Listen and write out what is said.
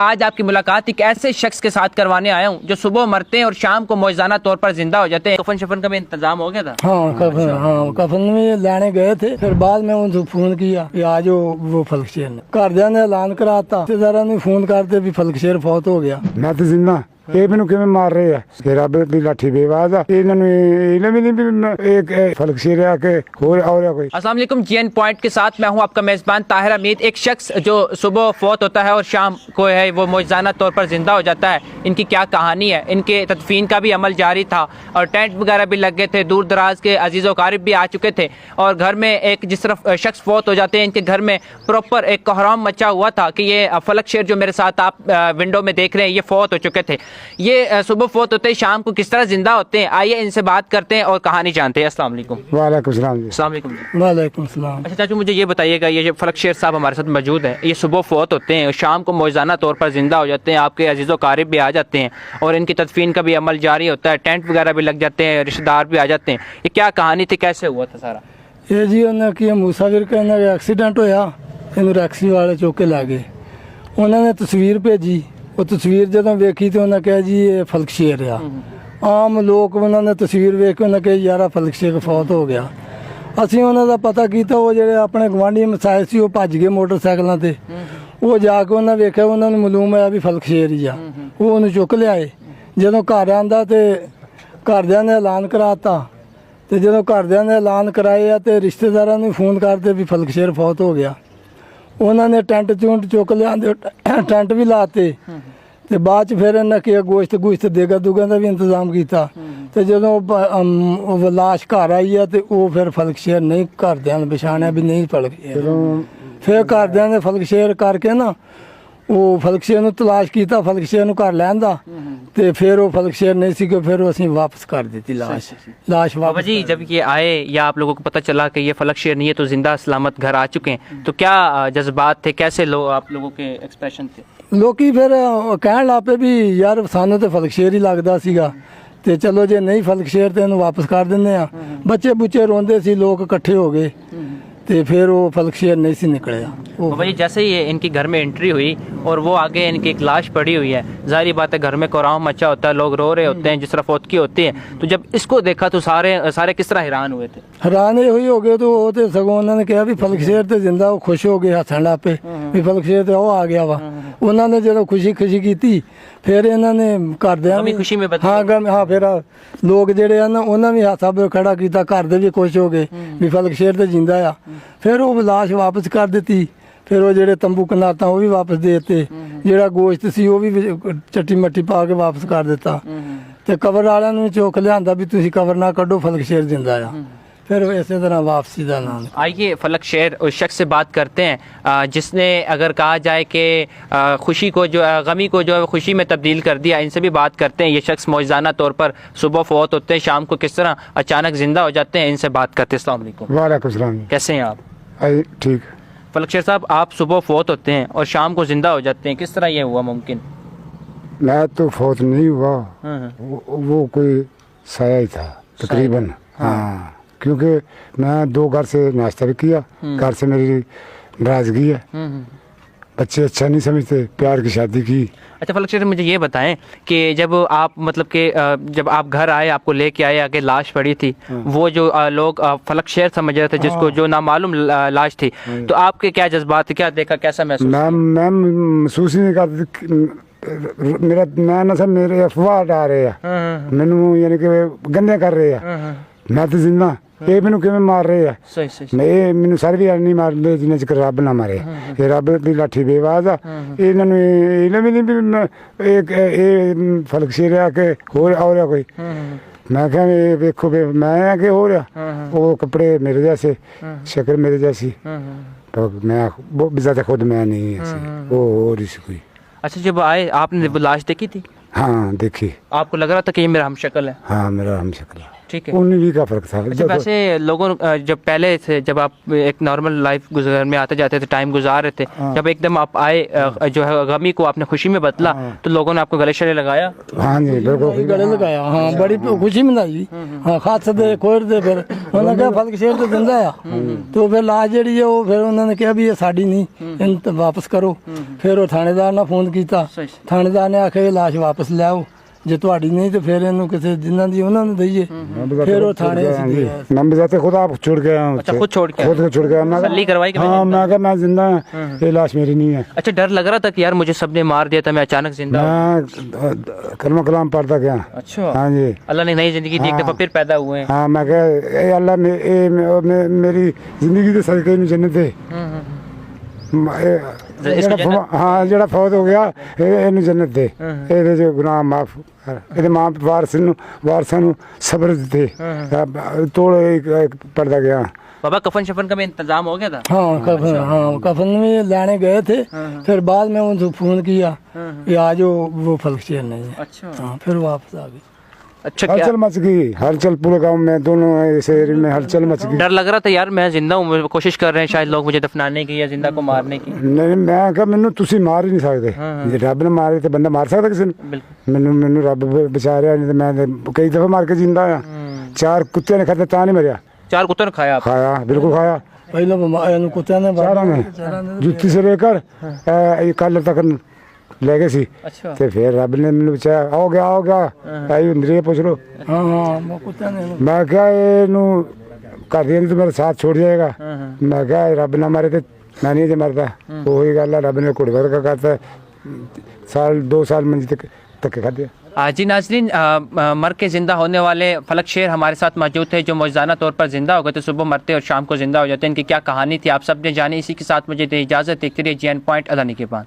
आज आपकी मुलाकात एक ऐसे शख्स के साथ करवाने आया हूँ जो सुबह मरते हैं और शाम को मौजाना तौर पर जिंदा हो जाते हैं। कफन शफन का भी इंतजाम हो गया था। कफन में लाने गए थे, फिर बाद में उनको फोन किया कि आज वो फलकशेर ने घरदियां ने ऐलान कराता, रिश्तेदारों ने फोन करते भी फलकशेर फौत हो गया। मैं तो जिंदा ਇਹ ਮੈਨੂੰ ਕਿਵੇਂ ਮਾਰ ਰਹੇ ਆ ਕਿ ਰੱਬ ਦੀ ਲਾਠੀ ਬੇਵਾਜ਼ ਆ ਇਹਨਾਂ ਨੂੰ ਇਹਨਾਂ ਵੀ ਨਹੀਂ एक फलकशेर आके और कोई। अस्सलाम वालेकुम, जीएन पॉइंट के साथ मैं हूं आपका मेज़बान ताहिर हमीद। एक शख्स जो सुबह फौत होता है और शाम को है वो मौजाना तौर पर जिंदा हो जाता है, इनकी क्या कहानी है। इनके तदफीन का भी अमल जारी था और टेंट वगैरह भी लग गए थे, दूर दराज के अजीज़ व क़रीब भी आ चुके थे और घर में एक जिस तरफ शख्स फौत हो जाते हैं इनके घर में प्रॉपर एक कोहराम मचा हुआ था कि ये फलकशेर जो मेरे साथ आप विंडो में देख रहे हैं ये फौत हो चुके थे। ये सुबह फौत होते हैं, शाम को किस तरह जिंदा होते हैं, आइए इनसे बात करते हैं और कहानी जानते हैं। अस्सलाम वालेकुम। वालेकुम सलाम जी। अस्सलाम वालेकुम जी। वालेकुम सलाम। अच्छा चाचू, मुझे ये बताइएगा, ये जो फलकशेर साहब हमारे साथ मौजूद हैं, ये सुबह फौत होते हैं, शाम को मौजाना तौर पर जिंदा हो जाते हैं, आपके अजीज़ व क़रीब भी आ जाते हैं और इनकी तदफीन का भी अमल जारी होता है, टेंट वगैरह भी लग जाते हैं, रिश्तेदार भी आ जाते हैं। ये क्या कहानी थी, कैसे हुआ था सारा? ये जी उन्हें कि मुसाफिर का एक्सीडेंट होया, इन टैक्सी वाले चुक के लै गए। उन्होंने तस्वीर भेजी, वो तस्वीर जो वेखी तो उन्हें कहा जी ये फलकशेर आ। आम लोग उन्होंने तस्वीर वेख के उन्हें कहा यार फलकशेर फौत हो गया। असी उन्होंने पता किया, वो जो अपने गवांढी मसाए से भज गए मोटरसाइकिलों से, वो जाके उन्हें वेख्या, उन्होंने मालूम है भी फलकशेर ही आ। वो उन्हें चुक लियाए। जो घर आंदा तो घरदियां ने ऐलान कराता, तो जो घरदियां ने ऐलान कराया तो रिश्तेदारों ने फोन करते भी फलकशेर फौत हो गया। उन्होंने टेंट चुंट चुक लिया, टेंट भी लाते, तो बाद फिर इन्हें किया गोश्त गुश्त देगा दुगा का भी इंतजाम किया। तो जो लाश घर आई है तो वो फिर फलकशेर नहीं घरदियां ने पछाणिया भी नहीं फलकशेर। फिर घरदियां ने फलकशेर करके ना वो फलकशेर नूं तलाश किया, फलकशेर नूं घर लैंदा तो फिर वो फलकशेर नहीं सी, फिर असीं वापस कर दी लाश बाबा जी जब ये आए या आप लोगों को पता चला कि ये फलकशेर नहीं है तो जिंदा सलामत घर आ चुके हैं, तो क्या जज्बात थे, कैसे आप लोगों के एक्सप्रेशन थे? लोकी फिर कहण लग पे भी यार सानू तो फलकशेर ही लगदा सीगा, ते चलो जे नहीं फलकशेर तो इन्हूं वापस कर दिंदे आ। बच्चे बुच्चे रोंदे सी, लोग इकट्ठे हो गए तो फिर वो फलकशेर नहीं सी निकलिया। बाबा जी जैसे ही इनकी घर में एंट्री हुई और वो आगे इनकी एक लाश पड़ी हुई है, जाहिर बात है घर में कोहराम मचा होता है, लोग रो रहे होते हैं जिस तरह फौत की होती है, तो जब इसको देखा तो सारे किस तरह हैरान हुए थे? हैरान ये हुई हो गए, तो वो तो सगों उन्होंने कहा भी फलकशेर तो जिंदा, वो खुश हो गए हसन लग पे भी फलकशेर तो वो आ गया वा। उन्होंने जो खुशी की फिर इन्होंने घरदियां खुशी में हाँ फिर लोग जेडे उन्होंने भी हाथा खड़ा किया, घर दे भी खुश हो गए भी फलकशेर तो जिंदा आ। फिर वो लाश वापस कर दी, फिर वो जेडे तंबू कनाता वो भी वापस देते, जेड़ा गोश्त सी वो भी चट्टी मट्टी पा के वापस कर दिता, तो कबर वाले ने चुक लिया भी तुम कबर ना कड्डो फलकशेर जिंदा आ। फिर इसी तरह वापसी का नाम। आइए फलकशेर उस शख्स से बात करते हैं जिसने अगर कहा जाए कि खुशी को जो गमी को जो खुशी में तब्दील कर दिया। इनसे भी बात करते हैं। ये शख्स मौजाना तौर पर सुबह फौत होते हैं, शाम को किस तरह अचानक जिंदा हो जाते हैं, इनसे बात करते हैं। अस्सलाम वालेकुम। वालेकुम सलाम। कैसे हैं आप? ठीक। फलकशेर साहब, आप सुबह फौत होते हैं और शाम को जिंदा हो जाते हैं, किस तरह ये हुआ मुमकिन? मैं तो फौत नहीं हुआ, वो कोई साया ही था तकरीबन। हाँ, क्योंकि मैं 2 घर से नाश्ता भी किया, घर से मेरी नाराजगी है, बच्चे अच्छा नहीं समझते, प्यार की शादी की। अच्छा फलकशेर, मुझे ये बताएं कि जब आप मतलब कि जब आप घर आए, आपको लेके आए, आगे लाश पड़ी थी, वो जो लोग फलकशेर समझ रहे थे जिसको, जो नामालूम लाश थी, तो आपके क्या जज्बात थे, क्या देखा, कैसा महसूस? मैं महसूस ही नहीं करता, मेरा मैं ना सब मेरे अफवाह डा रहे हैं, मैनू यानी कि गंदे कर रहे हैं। मैं तो जिंदा, ये मैनू किवें मार रहे हैं? सही मैं मैनू सारे भी नहीं मारते जिन्हें चिकर रब ना मारे। ये रब की लाठी बेवाज आ। इन्होंने भी नहीं एक फलकशेर आके हो रहा कोई। मैं क्या देखो मैं आके हो रहा, वो कपड़े मेरे जैसे, शक्ल मेरे जैसी, तो मैं वो ज्यादा खुद मैं नहीं वो हो रही सी कोई। अच्छा, जब आए आपने लाश देखी थी? हाँ देखी। आपको लग रहा था कि ये मेरा हमशक्ल है? हाँ मेरा हमशक्ल है। ठीक है। 19-20 का फर्क था। अच्छा, वैसे लोगों जब पहले थे, जब आप एक नॉर्मल लाइफ गुजर में आते जाते थे, टाइम गुजार रहे थे, जब एकदम आप आए जो है गमी को आपने खुशी में बदला, तो लोगों ने आपको गले शले लगाया? हाँ जी बिल्कुल गले लगाया, हाँ बड़ी खुशी मनाई, हाँ खास दे खोर दे, फिर उन्होंने कहा फल शेर तो जिंदा आ, तो फिर लाश जी है वो, फिर उन्होंने कहा भी ये साड़ी नहीं, इन वापस करो। फिर वो थानेदार ने फोन किया, थानेदार ने आखे लाश वापस ले आओ, जे ਤੁਹਾਡੀ नहीं तो फिर इन्हों किसी जिन्हों की उन्होंने दईए। फिर वो थाने मैं बजाते खुद आप छोड़ के आया हूँ। अच्छा, खुद छोड़ के? खुद को छोड़ के आया। तसल्ली करवाई कि हाँ, मैं कहा मैं जिंदा हूँ, ये लाश मेरी नहीं है। अच्छा, डर लग रहा था कि यार मुझे सबने मार दिया था, मैं अचानक जिंदा हूँ? मैं कलमा कलाम पढ़ता गया। अच्छा, हाँ जी, अल्लाह ने नई जिंदगी दी, एक दफा फिर पैदा हुए हैं। हाँ मैं कहा अल्लाह मेरी जिंदगी तो सदके नूं जन्नत दे। हाँ ਜਿਹੜਾ ਫੌਤ ਹੋ ਗਿਆ ਇਹਨੂੰ ਜੰਨਤ ਦੇ, ਇਹਦੇ ਚ ਗੁਨਾਹ ਮਾਫ ਕਰ, ਇਹਦੇ ਮਾਂ ਵਾਰਸਾਂ ਨੂੰ ਸਬਰ ਦਿੱਤੇ, ਤੋੜ ਪੜਦਾ ਗਿਆ। बाबा कफन शफन का भी इंतजाम हो गया था? हाँ कफन में लाने गए थे, फिर बाद में उनको फोन किया कि आज वो फलक शेर नहीं है। अच्छा, हाँ फिर वापस आ गए। अच्छा, क्या हलचल मच गई, हलचल पूरे गांव में, दोनों इस एरिया में हलचल मच गई। डर लग रहा था यार मैं जिंदा हूँ, कोशिश कर रहे हैं शायद लोग मुझे दफनाने की या जिंदा को मारने की? नहीं, मैं कहा मैनू तुसी मार ही नहीं सकते, जे रब ने मारे तो बंदा मार सकता किसी ने? मैनू रब बचा रहा, नहीं तो मैं कई दफा मार के जिंदा आया। 4 कुत्ते ने खाते ता नहीं मरिया। 4 कुत्तों ने खाया? खाया, बिल्कुल खाया। पहले कुत्ते ने चारों ने जुत्ती से लेकर कल तक ले गए सी। अच्छा, ਤੇ ਫਿਰ ਰੱਬ ਨੇ ਮੈਨੂੰ ਬਚਾਇਆ। ਹੋ ਗਿਆ ਆਈ ਹੁੰਦੀ ਪੁੱਛ ਲੋ। हाँ वो कुत्ते ने ਮੈਂ ਕਿਹਾ ਇਹਨੂੰ ਘਰ ਦੇ ਤੇ ਮੇਰਾ ਸਾਥ ਛੋੜ ਜਾਏਗਾ। ਮੈਂ ਕਿਹਾ ਰੱਬ ਨਾ ਮਾਰੇ ਤੇ ਮੈਂ ਨਹੀਂ ਜੇ ਮਰਦਾ। ਉਹੀ ਗੱਲ ਹੈ, ਰੱਬ ਨੇ ਘੁੜ ਵਰਗਾ ਕਰਤਾ, साल 2 साल मंजी तक धक्के खाते। जी नाजरीन, मर के ज़िंदा होने वाले फलक शेर हमारे साथ मौजूद थे, जो मौजूदा तौर पर ज़िंदा हो गए तो सुबह मरते और शाम को ज़िंदा हो जाते हैं। इनकी क्या कहानी थी आप सब ने जानी। इसी के साथ मुझे दे इजाज़त। देखते रहिए GN पॉइंट अदानी के बाद।